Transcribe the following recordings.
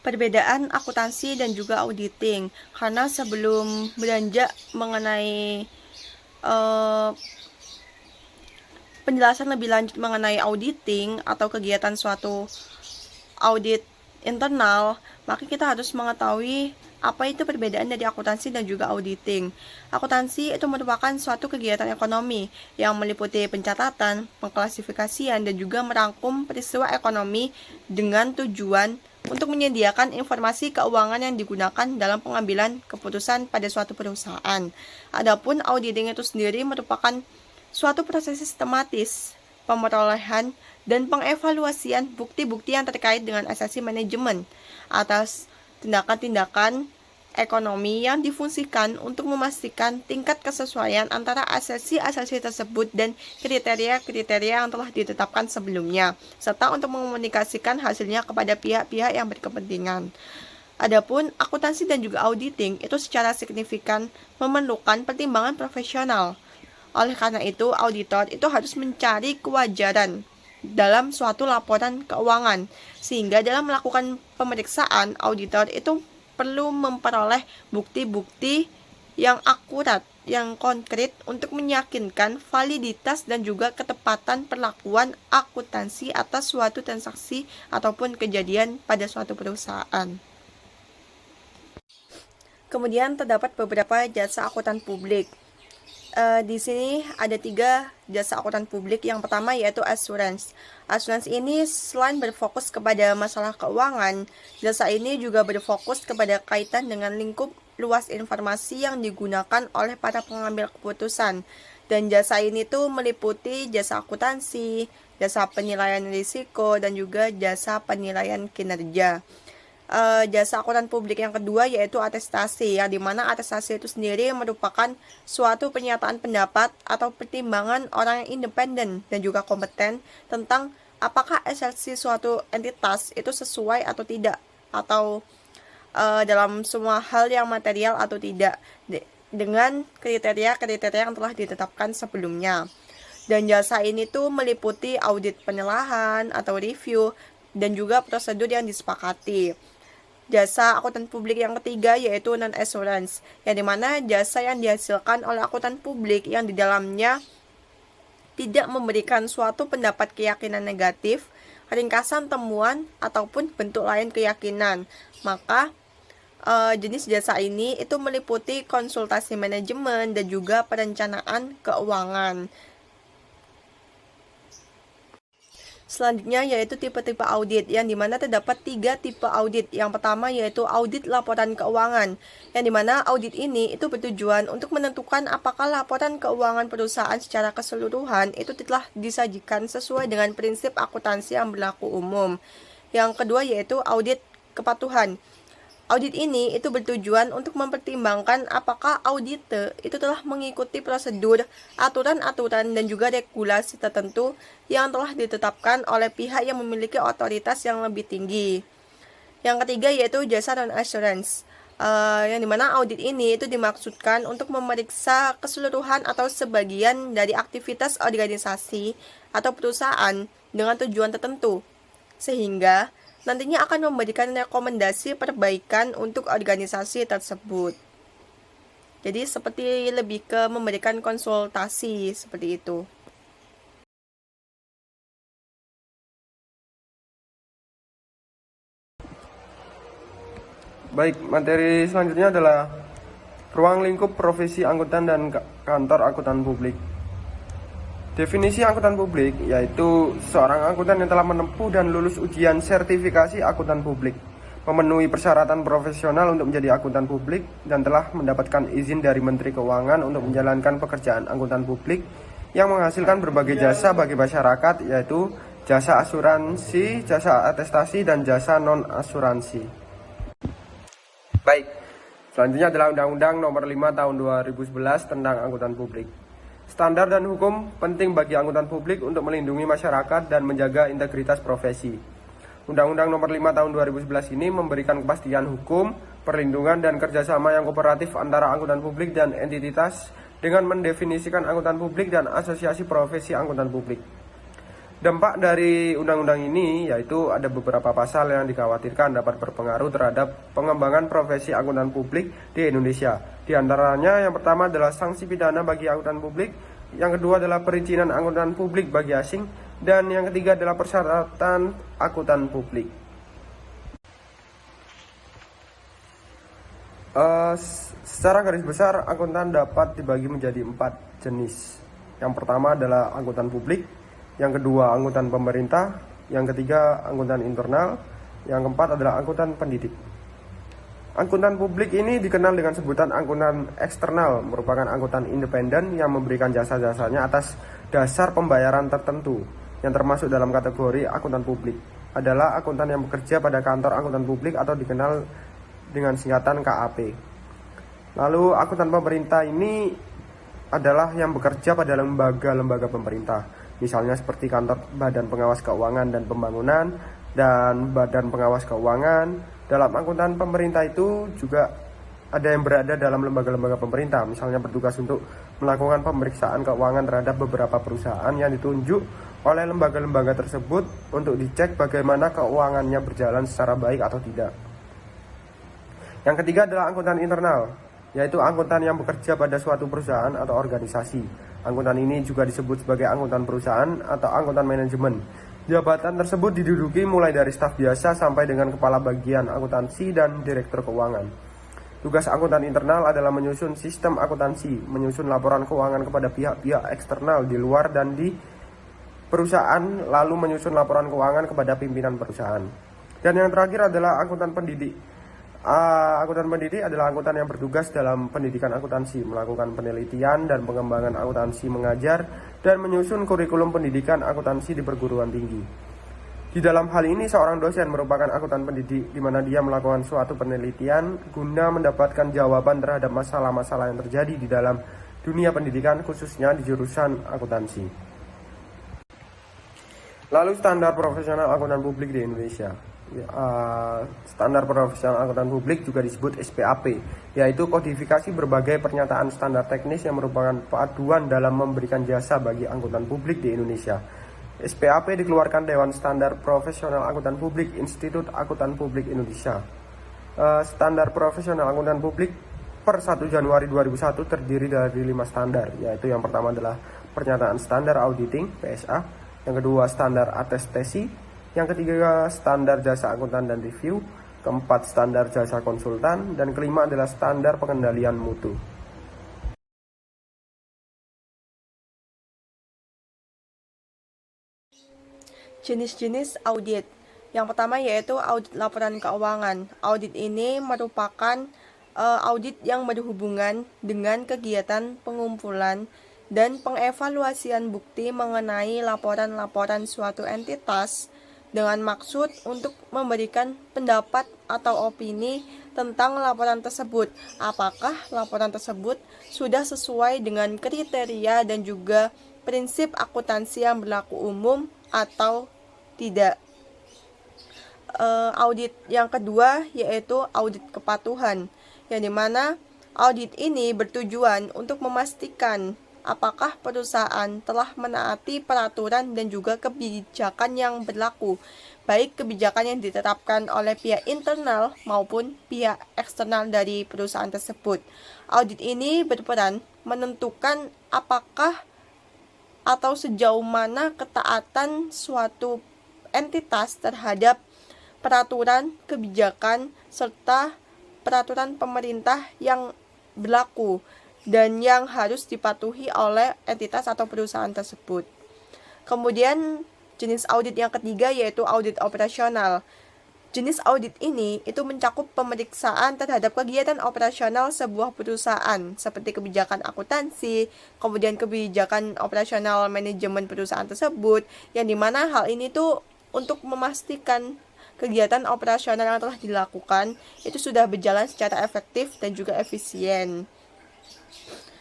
perbedaan akuntansi dan juga auditing. Karena sebelum belanja mengenai penjelasan lebih lanjut mengenai auditing atau kegiatan suatu audit internal, maka kita harus mengetahui apa itu perbedaan dari akuntansi dan juga auditing. Akuntansi itu merupakan suatu kegiatan ekonomi yang meliputi pencatatan, pengklasifikasian, dan juga merangkum peristiwa ekonomi dengan tujuan untuk menyediakan informasi keuangan yang digunakan dalam pengambilan keputusan pada suatu perusahaan. Adapun auditing itu sendiri merupakan suatu proses sistematis pemerolehan dan pengevaluasian bukti-bukti yang terkait dengan asasi manajemen atas tindakan-tindakan ekonomi yang difungsikan untuk memastikan tingkat kesesuaian antara asasi-asasi tersebut dan kriteria-kriteria yang telah ditetapkan sebelumnya, serta untuk mengomunikasikan hasilnya kepada pihak-pihak yang berkepentingan. Adapun akuntansi dan juga auditing itu secara signifikan memerlukan pertimbangan profesional. Oleh karena itu, auditor itu harus mencari kewajaran dalam suatu laporan keuangan, sehingga dalam melakukan pemeriksaan, auditor itu perlu memperoleh bukti-bukti yang akurat, yang konkret untuk meyakinkan validitas dan juga ketepatan perlakuan akuntansi atas suatu transaksi ataupun kejadian pada suatu perusahaan. Kemudian terdapat beberapa jasa akuntan publik. Di sini ada 3 jasa akuntan publik. Yang pertama yaitu asuransi. Asuransi ini selain berfokus kepada masalah keuangan, jasa ini juga berfokus kepada kaitan dengan lingkup luas informasi yang digunakan oleh para pengambil keputusan. Dan jasa ini tuh meliputi jasa akuntansi, jasa penilaian risiko, dan juga jasa penilaian kinerja. Jasa akuntan publik yang kedua yaitu atestasi, yang dimana atestasi itu sendiri merupakan suatu pernyataan pendapat atau pertimbangan orang yang independen dan juga kompeten tentang apakah esensi suatu entitas itu sesuai atau tidak, atau dalam semua hal yang material atau tidak, dengan kriteria-kriteria yang telah ditetapkan sebelumnya. Dan jasa ini tuh meliputi audit penilaian atau review dan juga prosedur yang disepakati. Jasa akuntan publik yang ketiga yaitu non-assurance, yang dimana jasa yang dihasilkan oleh akuntan publik yang di dalamnya tidak memberikan suatu pendapat keyakinan negatif, ringkasan temuan, ataupun bentuk lain keyakinan. Maka jenis jasa ini itu meliputi konsultasi manajemen dan juga perencanaan keuangan. Selanjutnya yaitu tipe-tipe audit, yang dimana terdapat 3 tipe audit. Yang pertama yaitu audit laporan keuangan, yang dimana audit ini itu bertujuan untuk menentukan apakah laporan keuangan perusahaan secara keseluruhan itu telah disajikan sesuai dengan prinsip akuntansi yang berlaku umum. Yang kedua yaitu audit kepatuhan. Audit ini itu bertujuan untuk mempertimbangkan apakah audite itu telah mengikuti prosedur, aturan-aturan, dan juga regulasi tertentu yang telah ditetapkan oleh pihak yang memiliki otoritas yang lebih tinggi. Yang ketiga yaitu jasa non-assurance, yang dimana audit ini itu dimaksudkan untuk memeriksa keseluruhan atau sebagian dari aktivitas organisasi atau perusahaan dengan tujuan tertentu, sehingga nantinya akan memberikan rekomendasi perbaikan untuk organisasi tersebut. Jadi seperti lebih ke memberikan konsultasi seperti itu. Baik, materi selanjutnya adalah ruang lingkup profesi akuntan dan kantor akuntan publik. Definisi akuntan publik yaitu seorang akuntan yang telah menempuh dan lulus ujian sertifikasi akuntan publik, memenuhi persyaratan profesional untuk menjadi akuntan publik, dan telah mendapatkan izin dari Menteri Keuangan untuk menjalankan pekerjaan akuntan publik yang menghasilkan berbagai jasa bagi masyarakat, yaitu jasa asuransi, jasa atestasi, dan jasa non-asuransi. Baik, selanjutnya adalah Undang-Undang Nomor 5 Tahun 2011 tentang Akuntan Publik. Standar dan hukum penting bagi akuntan publik untuk melindungi masyarakat dan menjaga integritas profesi. Undang-Undang Nomor 5 Tahun 2011 ini memberikan kepastian hukum, perlindungan, dan kerjasama yang kooperatif antara akuntan publik dan entitas dengan mendefinisikan akuntan publik dan asosiasi profesi akuntan publik. Dampak dari undang-undang ini yaitu ada beberapa pasal yang dikhawatirkan dapat berpengaruh terhadap pengembangan profesi akuntan publik di Indonesia. Di antaranya yang pertama adalah sanksi pidana bagi akuntan publik, yang kedua adalah perizinan akuntan publik bagi asing, dan yang ketiga adalah persyaratan akuntan publik. Secara garis besar, akuntan dapat dibagi menjadi 4 jenis. Yang pertama adalah akuntan publik, yang kedua akuntan pemerintah, yang ketiga akuntan internal, yang keempat adalah akuntan pendidik. Akuntan publik ini dikenal dengan sebutan akuntan eksternal, merupakan akuntan independen yang memberikan jasa-jasanya atas dasar pembayaran tertentu, yang termasuk dalam kategori akuntan publik adalah akuntan yang bekerja pada kantor akuntan publik atau dikenal dengan singkatan KAP. Lalu akuntan pemerintah ini adalah yang bekerja pada lembaga-lembaga pemerintah, misalnya seperti kantor Badan Pengawas Keuangan dan Pembangunan dan Badan Pengawas Keuangan. Dalam akuntan pemerintah itu juga ada yang berada dalam lembaga-lembaga pemerintah, misalnya bertugas untuk melakukan pemeriksaan keuangan terhadap beberapa perusahaan yang ditunjuk oleh lembaga-lembaga tersebut untuk dicek bagaimana keuangannya berjalan secara baik atau tidak. Yang ketiga adalah akuntan internal, yaitu akuntan yang bekerja pada suatu perusahaan atau organisasi. Akuntan ini juga disebut sebagai akuntan perusahaan atau akuntan manajemen. Jabatan tersebut diduduki mulai dari staf biasa sampai dengan kepala bagian akuntansi dan direktur keuangan. Tugas akuntan internal adalah menyusun sistem akuntansi, menyusun laporan keuangan kepada pihak-pihak eksternal di luar dan di perusahaan, lalu menyusun laporan keuangan kepada pimpinan perusahaan. Dan yang terakhir adalah akuntan pendidik. Akuntan pendidik adalah akuntan yang bertugas dalam pendidikan akuntansi, melakukan penelitian dan pengembangan akuntansi mengajar, dan menyusun kurikulum pendidikan akuntansi di perguruan tinggi. Di dalam hal ini, seorang dosen merupakan akuntan pendidik, di mana dia melakukan suatu penelitian guna mendapatkan jawaban terhadap masalah-masalah yang terjadi di dalam dunia pendidikan, khususnya di jurusan akuntansi. Lalu standar profesional akuntan publik di Indonesia. Standar profesional akuntan publik juga disebut SPAP, yaitu kodifikasi berbagai pernyataan standar teknis yang merupakan paduan dalam memberikan jasa bagi akuntan publik di Indonesia. SPAP dikeluarkan Dewan Standar Profesional Akuntan Publik, Institut Akuntan Publik Indonesia. Standar profesional akuntan publik per 1 Januari 2001 terdiri dari 5 standar, yaitu yang pertama adalah pernyataan standar auditing (PSA), yang kedua standar atestasi, yang ketiga standar jasa akuntan dan review, keempat standar jasa konsultan, dan kelima adalah standar pengendalian mutu. Jenis-jenis audit. Yang pertama yaitu audit laporan keuangan. Audit ini merupakan audit yang berhubungan dengan kegiatan pengumpulan dan pengevaluasian bukti mengenai laporan-laporan suatu entitas dengan maksud untuk memberikan pendapat atau opini tentang laporan tersebut. Apakah laporan tersebut sudah sesuai dengan kriteria dan juga prinsip akuntansi yang berlaku umum atau tidak. Audit yang kedua yaitu audit kepatuhan, yang dimana audit ini bertujuan untuk memastikan apakah perusahaan telah menaati peraturan dan juga kebijakan yang berlaku, baik kebijakan yang diterapkan oleh pihak internal maupun pihak eksternal dari perusahaan tersebut. Audit ini berperan menentukan apakah atau sejauh mana ketaatan suatu entitas terhadap peraturan, kebijakan, serta peraturan pemerintah yang berlaku dan yang harus dipatuhi oleh entitas atau perusahaan tersebut. Kemudian jenis audit yang ketiga yaitu audit operasional. Jenis audit ini itu mencakup pemeriksaan terhadap kegiatan operasional sebuah perusahaan seperti kebijakan akuntansi, kemudian kebijakan operasional manajemen perusahaan tersebut, yang dimana hal ini tuh untuk memastikan kegiatan operasional yang telah dilakukan itu sudah berjalan secara efektif dan juga efisien.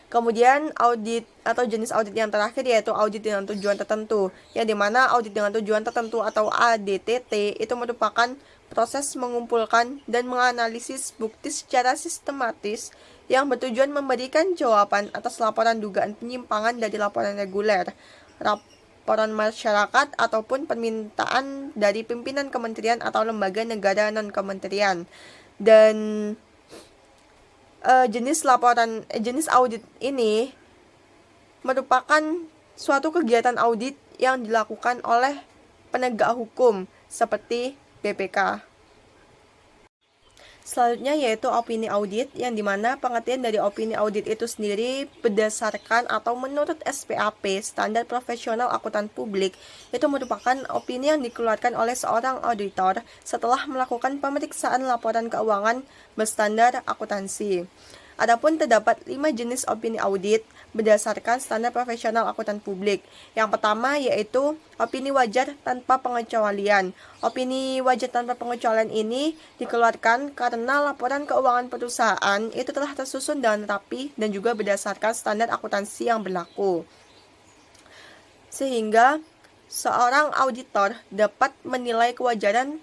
Kemudian audit atau jenis audit yang terakhir yaitu audit dengan tujuan tertentu, yang dimana audit dengan tujuan tertentu atau ADTT itu merupakan proses mengumpulkan dan menganalisis bukti secara sistematis yang bertujuan memberikan jawaban atas laporan dugaan penyimpangan dari laporan reguler, laporan masyarakat ataupun permintaan dari pimpinan kementerian atau lembaga negara non-kementerian. Dan jenis audit ini merupakan suatu kegiatan audit yang dilakukan oleh penegak hukum seperti BPK. Selanjutnya yaitu opini audit, yang dimana pengertian dari opini audit itu sendiri berdasarkan atau menurut SPAP, Standar Profesional Akuntan Publik, itu merupakan opini yang dikeluarkan oleh seorang auditor setelah melakukan pemeriksaan laporan keuangan berstandar akuntansi. Adapun terdapat 5 jenis opini audit berdasarkan Standar Profesional Akuntan Publik. Yang pertama yaitu opini wajar tanpa pengecualian. Opini wajar tanpa pengecualian ini dikeluarkan karena laporan keuangan perusahaan itu telah tersusun dengan rapi dan juga berdasarkan standar akuntansi yang berlaku. Sehingga seorang auditor dapat menilai kewajaran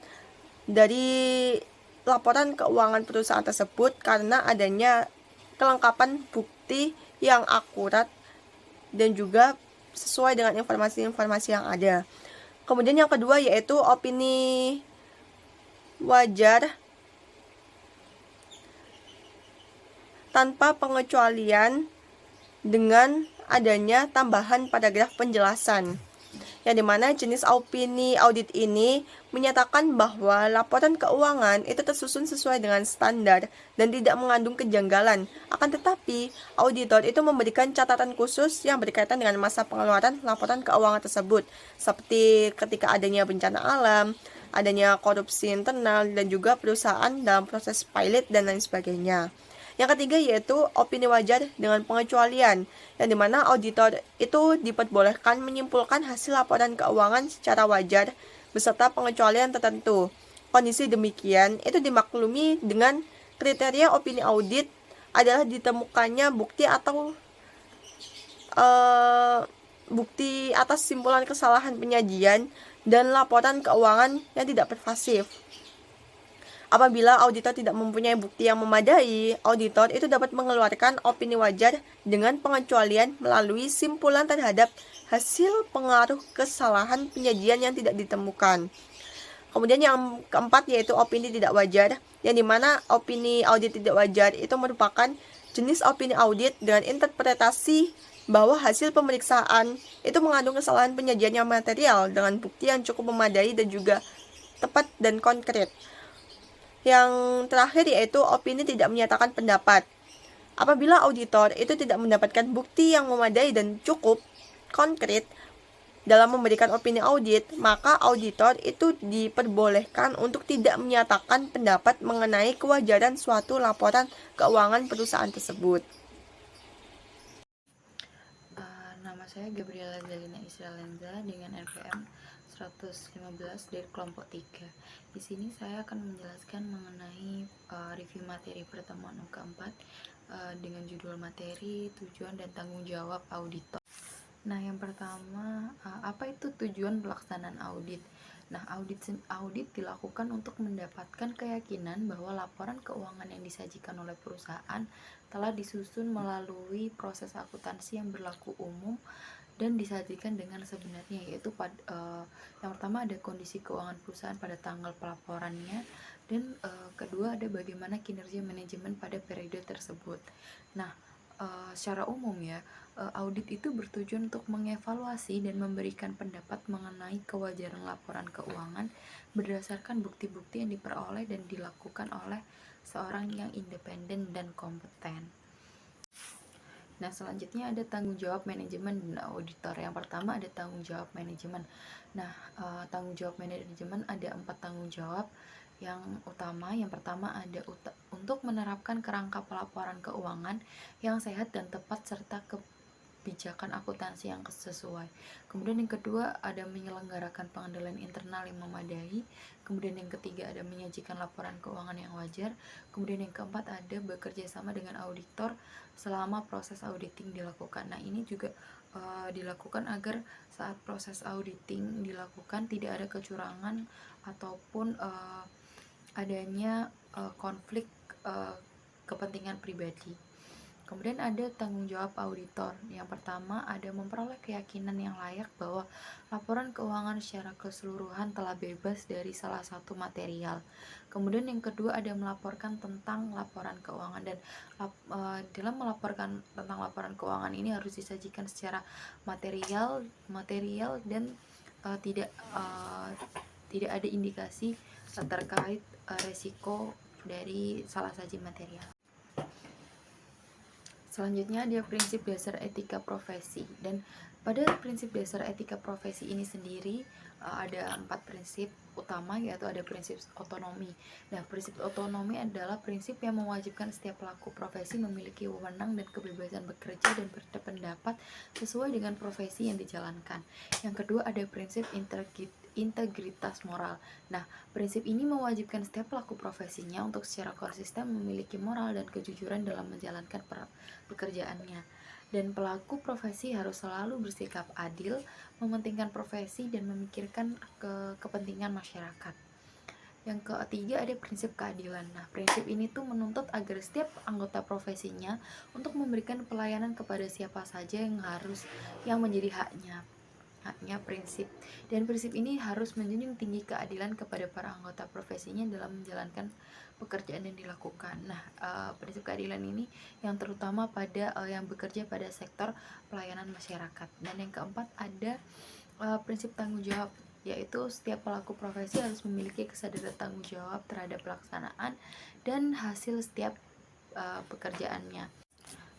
dari laporan keuangan perusahaan tersebut karena adanya kelengkapan bukti yang akurat dan juga sesuai dengan informasi-informasi yang ada. Kemudian yang kedua yaitu opini wajar tanpa pengecualian dengan adanya tambahan paragraf penjelasan, yang dimana jenis opini audit ini menyatakan bahwa laporan keuangan itu tersusun sesuai dengan standar dan tidak mengandung kejanggalan. Akan tetapi, auditor itu memberikan catatan khusus yang berkaitan dengan masa pengeluaran laporan keuangan tersebut, seperti ketika adanya bencana alam, adanya korupsi internal, dan juga perusahaan dalam proses pilot dan lain sebagainya. Yang ketiga yaitu opini wajar dengan pengecualian, yang dimana auditor itu diperbolehkan menyimpulkan hasil laporan keuangan secara wajar beserta pengecualian tertentu. Kondisi demikian itu dimaklumi dengan kriteria opini audit adalah ditemukannya bukti atau bukti atas simpulan kesalahan penyajian dan laporan keuangan yang tidak pervasif. Apabila auditor tidak mempunyai bukti yang memadai, auditor itu dapat mengeluarkan opini wajar dengan pengecualian melalui simpulan terhadap hasil pengaruh kesalahan penyajian yang tidak ditemukan. Kemudian yang keempat yaitu opini tidak wajar, yang dimana opini audit tidak wajar itu merupakan jenis opini audit dengan interpretasi bahwa hasil pemeriksaan itu mengandung kesalahan penyajian yang material dengan bukti yang cukup memadai dan juga tepat dan konkret. Yang terakhir yaitu opini tidak menyatakan pendapat. Apabila auditor itu tidak mendapatkan bukti yang memadai dan cukup konkret dalam memberikan opini audit, maka auditor itu diperbolehkan untuk tidak menyatakan pendapat mengenai kewajaran suatu laporan keuangan perusahaan tersebut. Nama saya Gabriela Zalina Israelenza dengan NPM 115 dari kelompok 3. Di sini saya akan menjelaskan mengenai review materi pertemuan keempat dengan judul materi, tujuan dan tanggung jawab auditor. Nah, yang pertama, apa itu tujuan pelaksanaan audit? Nah, audit dilakukan untuk mendapatkan keyakinan bahwa laporan keuangan yang disajikan oleh perusahaan telah disusun melalui proses akuntansi yang berlaku umum dan disajikan dengan sebenarnya, yaitu yang pertama ada kondisi keuangan perusahaan pada tanggal pelaporannya, dan kedua ada bagaimana kinerja manajemen pada periode tersebut. Nah, secara umum ya, audit itu bertujuan untuk mengevaluasi dan memberikan pendapat mengenai kewajaran laporan keuangan berdasarkan bukti-bukti yang diperoleh dan dilakukan oleh seorang yang independen dan kompeten. Nah, selanjutnya ada tanggung jawab manajemen dan auditor. Yang pertama ada tanggung jawab manajemen. Nah, tanggung jawab manajemen ada 4 tanggung jawab yang utama. Yang pertama ada untuk menerapkan kerangka pelaporan keuangan yang sehat dan tepat serta kebijakan akuntansi yang sesuai. Kemudian yang kedua ada menyelenggarakan pengendalian internal yang memadai. Kemudian yang ketiga ada menyajikan laporan keuangan yang wajar. Kemudian yang keempat ada bekerja sama dengan auditor selama proses auditing dilakukan. Nah, ini juga dilakukan agar saat proses auditing dilakukan tidak ada kecurangan ataupun adanya konflik kepentingan pribadi. Kemudian ada tanggung jawab auditor. Yang pertama ada memperoleh keyakinan yang layak bahwa laporan keuangan secara keseluruhan telah bebas dari salah satu material. Kemudian yang kedua ada melaporkan tentang laporan keuangan, dan dalam melaporkan tentang laporan keuangan ini harus disajikan secara material dan tidak ada indikasi terkait resiko dari salah saji material. Selanjutnya ada prinsip dasar etika profesi, dan pada prinsip dasar etika profesi ini sendiri ada 4 prinsip utama, yaitu ada prinsip otonomi. Nah, prinsip otonomi adalah prinsip yang mewajibkan setiap pelaku profesi memiliki wewenang dan kebebasan bekerja dan berpendapat sesuai dengan profesi yang dijalankan. Yang kedua ada prinsip integritas moral. Nah, prinsip ini mewajibkan setiap pelaku profesinya untuk secara konsisten memiliki moral dan kejujuran dalam menjalankan pekerjaannya. Dan pelaku profesi harus selalu bersikap adil, mementingkan profesi dan memikirkan kepentingan masyarakat. Yang ketiga ada prinsip keadilan. Nah, prinsip ini tuh menuntut agar setiap anggota profesinya untuk memberikan pelayanan kepada siapa saja yang menjadi haknya prinsip. Dan prinsip ini harus menjunjung tinggi keadilan kepada para anggota profesinya dalam menjalankan pekerjaan yang dilakukan. Nah, prinsip keadilan ini yang terutama pada yang bekerja pada sektor pelayanan masyarakat. Dan yang keempat ada prinsip tanggung jawab, yaitu setiap pelaku profesi harus memiliki kesadaran tanggung jawab terhadap pelaksanaan dan hasil setiap pekerjaannya.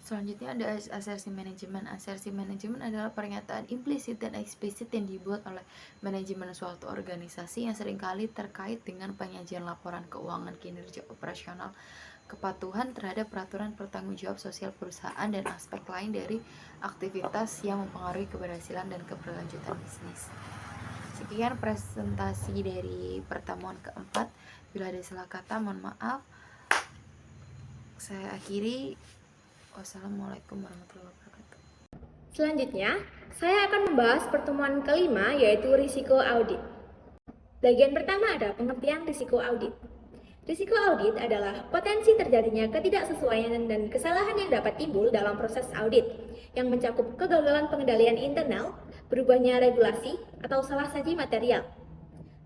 Selanjutnya ada asersi manajemen. Asersi manajemen adalah pernyataan implisit dan eksplisit yang dibuat oleh manajemen suatu organisasi yang seringkali terkait dengan penyajian laporan keuangan, kinerja operasional, kepatuhan terhadap peraturan pertanggungjawab sosial perusahaan, dan aspek lain dari aktivitas yang mempengaruhi keberhasilan dan keberlanjutan bisnis. Sekian presentasi dari pertemuan keempat. Bila ada salah kata, mohon maaf. Saya akhiri. Wassalamualaikum warahmatullahi wabarakatuh. Selanjutnya, saya akan membahas pertemuan kelima, yaitu risiko audit. Bagian pertama ada pengertian risiko audit. Risiko audit adalah potensi terjadinya ketidaksesuaian dan kesalahan yang dapat timbul dalam proses audit, yang mencakup kegagalan pengendalian internal, berubahnya regulasi, atau salah saji material.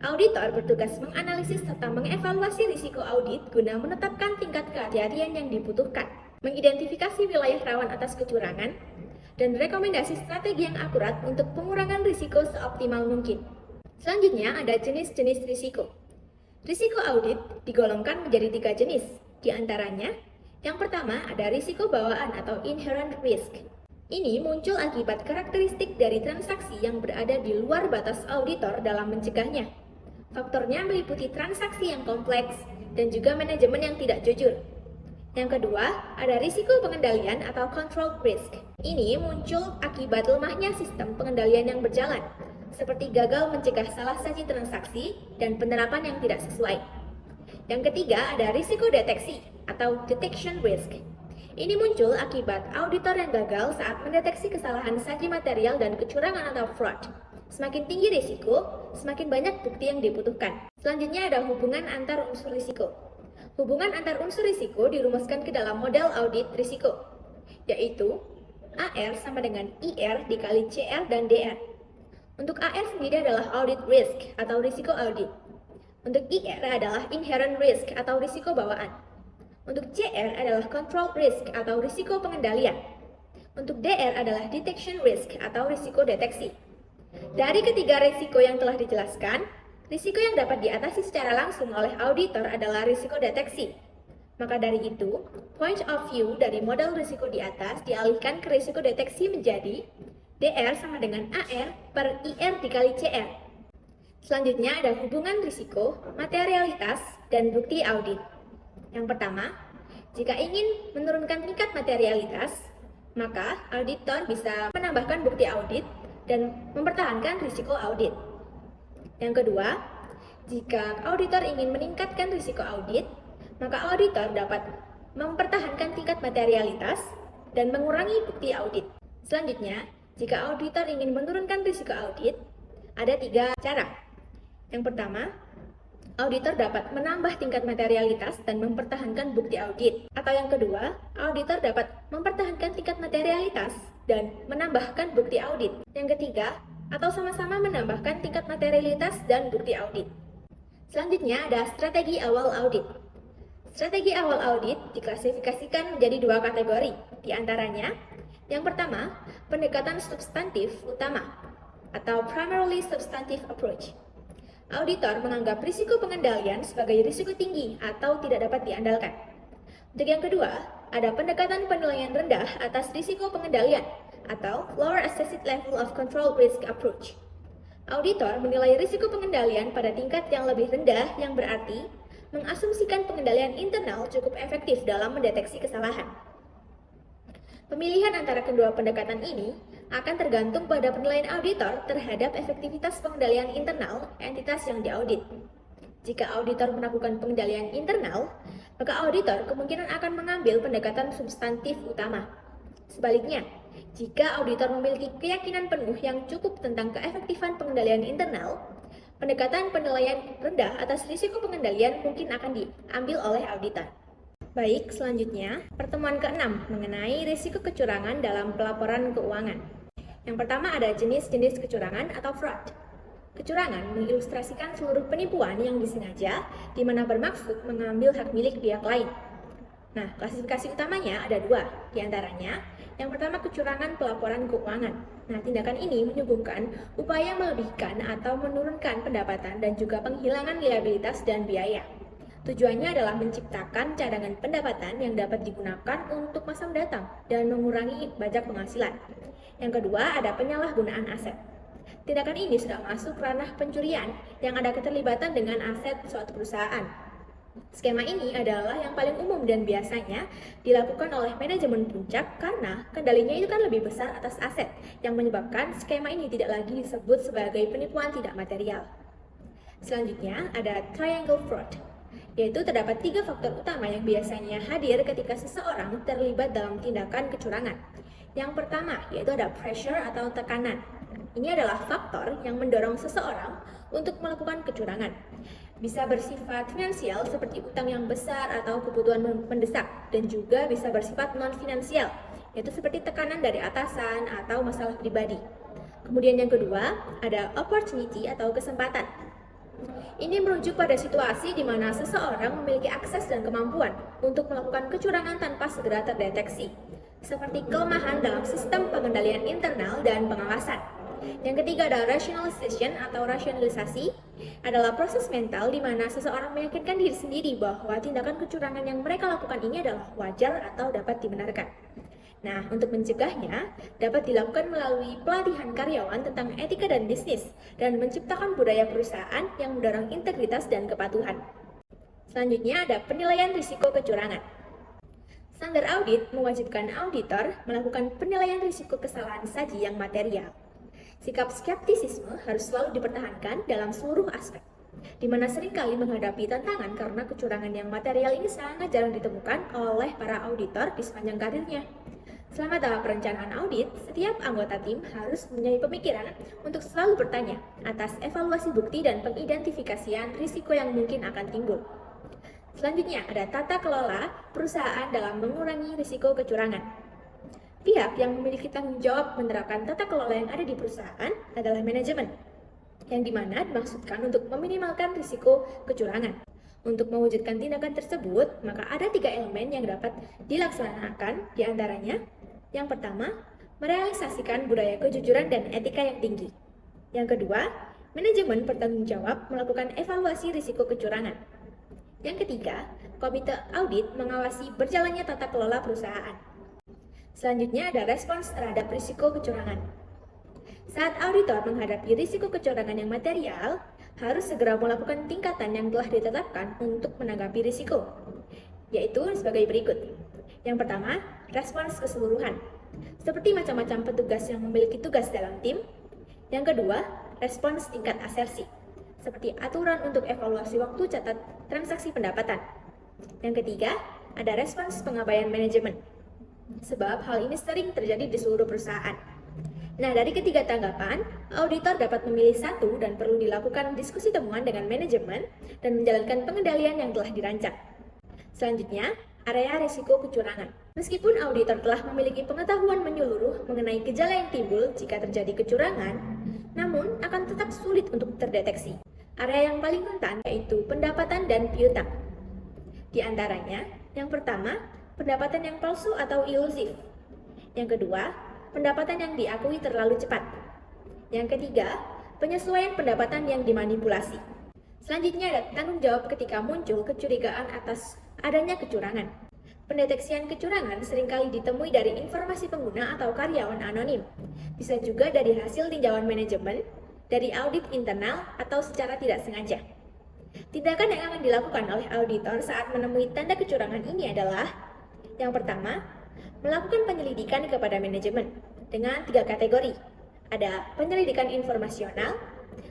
Auditor bertugas menganalisis serta mengevaluasi risiko audit guna menetapkan tingkat kehati-hatian yang dibutuhkan, mengidentifikasi wilayah rawan atas kecurangan, dan rekomendasi strategi yang akurat untuk pengurangan risiko seoptimal mungkin. Selanjutnya ada jenis-jenis risiko. Risiko audit digolongkan menjadi 3 jenis. Di antaranya, yang pertama ada risiko bawaan atau inherent risk. Ini muncul akibat karakteristik dari transaksi yang berada di luar batas auditor dalam mencegahnya. Faktornya meliputi transaksi yang kompleks dan juga manajemen yang tidak jujur. Yang kedua, ada risiko pengendalian atau control risk. Ini muncul akibat lemahnya sistem pengendalian yang berjalan, seperti gagal mencegah salah saji transaksi dan penerapan yang tidak sesuai. Yang ketiga, ada risiko deteksi atau detection risk. Ini muncul akibat auditor yang gagal saat mendeteksi kesalahan saji material dan kecurangan atau fraud. Semakin tinggi risiko, semakin banyak bukti yang dibutuhkan. Selanjutnya ada hubungan antar unsur risiko. Hubungan antar unsur risiko dirumuskan ke dalam model audit risiko, yaitu AR sama dengan IR dikali CR dan DR. Untuk AR sendiri adalah audit risk atau risiko audit. Untuk IR adalah inherent risk atau risiko bawaan. Untuk CR adalah control risk atau risiko pengendalian. Untuk DR adalah detection risk atau risiko deteksi. Dari ketiga risiko yang telah dijelaskan, risiko yang dapat diatasi secara langsung oleh auditor adalah risiko deteksi. Maka dari itu, point of view dari model risiko di atas dialihkan ke risiko deteksi menjadi DR sama dengan AR per IR dikali CR. Selanjutnya ada hubungan risiko, materialitas, dan bukti audit. Yang pertama, jika ingin menurunkan tingkat materialitas, maka auditor bisa menambahkan bukti audit dan mempertahankan risiko audit. Yang kedua, jika auditor ingin meningkatkan risiko audit, maka auditor dapat mempertahankan tingkat materialitas dan mengurangi bukti audit. Selanjutnya, jika auditor ingin menurunkan risiko audit, ada 3 cara. Yang pertama, auditor dapat menambah tingkat materialitas dan mempertahankan bukti audit. Atau yang kedua, auditor dapat mempertahankan tingkat materialitas dan menambahkan bukti audit. Yang ketiga, atau sama-sama menambahkan tingkat materialitas dan bukti audit. Selanjutnya ada strategi awal audit. Strategi awal audit diklasifikasikan menjadi dua kategori, di antaranya yang pertama, pendekatan substantif utama atau primarily substantive approach. Auditor menganggap risiko pengendalian sebagai risiko tinggi atau tidak dapat diandalkan. Untuk yang kedua, ada pendekatan penilaian rendah atas risiko pengendalian atau lower assessed level of control risk approach. Auditor menilai risiko pengendalian pada tingkat yang lebih rendah yang berarti mengasumsikan pengendalian internal cukup efektif dalam mendeteksi kesalahan. Pemilihan antara kedua pendekatan ini akan tergantung pada penilaian auditor terhadap efektivitas pengendalian internal entitas yang diaudit. Jika auditor melakukan pengendalian internal, maka auditor kemungkinan akan mengambil pendekatan substantif utama. Sebaliknya, jika auditor memiliki keyakinan penuh yang cukup tentang keefektifan pengendalian internal, pendekatan penilaian rendah atas risiko pengendalian mungkin akan diambil oleh auditor. Baik, selanjutnya, pertemuan ke-6 mengenai risiko kecurangan dalam pelaporan keuangan. Yang pertama ada jenis-jenis kecurangan atau fraud. Kecurangan mengilustrasikan seluruh penipuan yang disengaja, di mana bermaksud mengambil hak milik pihak lain. Nah, klasifikasi utamanya ada dua, di antaranya yang pertama kecurangan pelaporan keuangan. Nah, tindakan ini menyuguhkan upaya melebihkan atau menurunkan pendapatan dan juga penghilangan liabilitas dan biaya. Tujuannya adalah menciptakan cadangan pendapatan yang dapat digunakan untuk masa mendatang dan mengurangi pajak penghasilan. Yang kedua, ada penyalahgunaan aset. Tindakan ini sudah masuk ranah pencurian yang ada keterlibatan dengan aset suatu perusahaan. Skema ini adalah yang paling umum dan biasanya dilakukan oleh manajemen puncak karena kendalinya itu kan lebih besar atas aset yang menyebabkan skema ini tidak lagi disebut sebagai penipuan tidak material. Selanjutnya ada triangle fraud, yaitu terdapat 3 faktor utama yang biasanya hadir ketika seseorang terlibat dalam tindakan kecurangan. Yang pertama yaitu ada pressure atau tekanan. Ini adalah faktor yang mendorong seseorang untuk melakukan kecurangan. Bisa bersifat finansial seperti utang yang besar atau kebutuhan mendesak, dan juga bisa bersifat non-finansial, yaitu seperti tekanan dari atasan atau masalah pribadi. Kemudian yang kedua, ada opportunity atau kesempatan. Ini merujuk pada situasi di mana seseorang memiliki akses dan kemampuan untuk melakukan kecurangan tanpa segera terdeteksi, seperti kelemahan dalam sistem pengendalian internal dan pengawasan. Yang ketiga ada rationalization atau rasionalisasi, adalah proses mental di mana seseorang meyakinkan diri sendiri bahwa tindakan kecurangan yang mereka lakukan ini adalah wajar atau dapat dibenarkan. Nah, untuk mencegahnya, dapat dilakukan melalui pelatihan karyawan tentang etika dan bisnis, dan menciptakan budaya perusahaan yang mendorong integritas dan kepatuhan. Selanjutnya ada penilaian risiko kecurangan. Standar audit mewajibkan auditor melakukan penilaian risiko kesalahan saji yang material. Sikap skeptisisme harus selalu dipertahankan dalam seluruh aspek, di mana seringkali menghadapi tantangan karena kecurangan yang material ini sangat jarang ditemukan oleh para auditor di sepanjang karirnya. Selama tahap perencanaan audit, setiap anggota tim harus mempunyai pemikiran untuk selalu bertanya atas evaluasi bukti dan pengidentifikasian risiko yang mungkin akan timbul. Selanjutnya ada tata kelola perusahaan dalam mengurangi risiko kecurangan. Pihak yang memiliki tanggung jawab menerapkan tata kelola yang ada di perusahaan adalah manajemen, yang dimana dimaksudkan untuk meminimalkan risiko kecurangan. Untuk mewujudkan tindakan tersebut, maka ada 3 elemen yang dapat dilaksanakan, diantaranya yang pertama, merealisasikan budaya kejujuran dan etika yang tinggi. Yang kedua, manajemen bertanggung jawab melakukan evaluasi risiko kecurangan. Yang ketiga, komite audit mengawasi berjalannya tata kelola perusahaan. Selanjutnya ada respons terhadap risiko kecurangan. Saat auditor menghadapi risiko kecurangan yang material, harus segera melakukan tingkatan yang telah ditetapkan untuk menanggapi risiko, yaitu sebagai berikut. Yang pertama, respons keseluruhan, seperti macam-macam petugas yang memiliki tugas dalam tim. Yang kedua, respons tingkat asersi, seperti aturan untuk evaluasi waktu catat transaksi pendapatan. Yang ketiga, ada respons pengabaian manajemen, sebab hal ini sering terjadi di seluruh perusahaan. Nah, dari ketiga tanggapan, auditor dapat memilih satu dan perlu dilakukan diskusi temuan dengan manajemen dan menjalankan pengendalian yang telah dirancang. Selanjutnya, area risiko kecurangan. Meskipun auditor telah memiliki pengetahuan menyeluruh mengenai gejala yang timbul jika terjadi kecurangan, namun akan tetap sulit untuk terdeteksi. Area yang paling rentan yaitu pendapatan dan piutang. Di antaranya, yang pertama, pendapatan yang palsu atau ilusif. Yang kedua, pendapatan yang diakui terlalu cepat. Yang ketiga, penyesuaian pendapatan yang dimanipulasi. Selanjutnya ada tanggung jawab ketika muncul kecurigaan atas adanya kecurangan. Pendeteksian kecurangan seringkali ditemui dari informasi pengguna atau karyawan anonim. Bisa juga dari hasil tinjauan manajemen, dari audit internal, atau secara tidak sengaja. Tindakan yang akan dilakukan oleh auditor saat menemui tanda kecurangan ini adalah: yang pertama, melakukan penyelidikan kepada manajemen dengan 3 kategori. Ada penyelidikan informasional,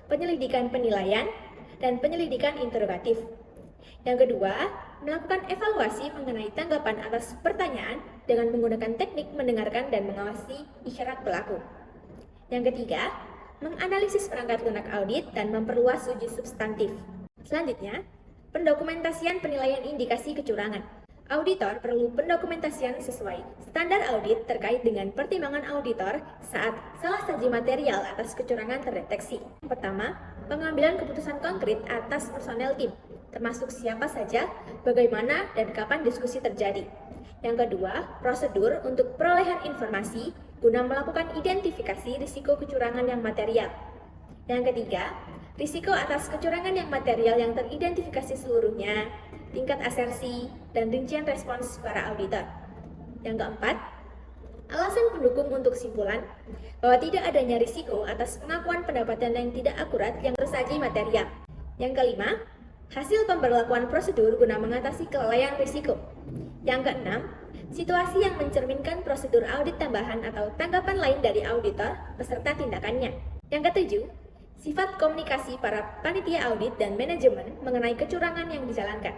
penyelidikan penilaian, dan penyelidikan interrogatif. Yang kedua, melakukan evaluasi mengenai tanggapan atas pertanyaan dengan menggunakan teknik mendengarkan dan mengawasi isyarat pelaku. Yang ketiga, menganalisis perangkat lunak audit dan memperluas uji substantif. Selanjutnya, pendokumentasian penilaian indikasi kecurangan. Auditor perlu pendokumentasian sesuai standar audit terkait dengan pertimbangan auditor saat salah satu material atas kecurangan terdeteksi. Pertama, pengambilan keputusan konkret atas personel tim, termasuk siapa saja, bagaimana, dan kapan diskusi terjadi. Yang kedua, prosedur untuk perolehan informasi guna melakukan identifikasi risiko kecurangan yang material. Yang ketiga, risiko atas kecurangan yang material yang teridentifikasi seluruhnya, tingkat asersi, dan rincian respons para auditor. Yang keempat, alasan pendukung untuk kesimpulan bahwa tidak adanya risiko atas pengakuan pendapatan yang tidak akurat yang tersaji material. Yang kelima, hasil pemberlakuan prosedur guna mengatasi kelalaian risiko. Yang keenam, situasi yang mencerminkan prosedur audit tambahan atau tanggapan lain dari auditor beserta tindakannya. Yang ketujuh, sifat komunikasi para panitia audit dan manajemen mengenai kecurangan yang dijalankan.